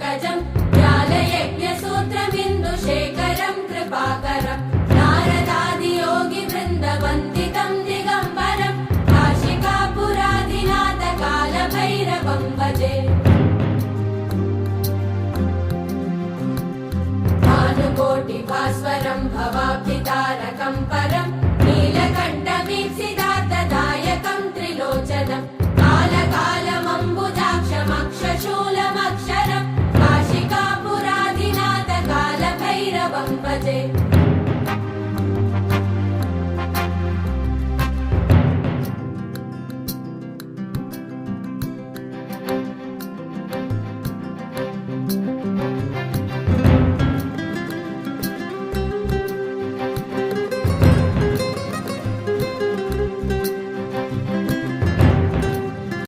पङ्कजम् ज्ञानयज्ञसूत्रमिन्दुशेखरम् कृपाकरम् नारदादियोगिवृन्दवन्दितम् दिगम्बरम् काशिकापुरादिनाथ कालभैरवम् भजे भानुकोटिभास्वरम् भवाब्धितारकम् परम्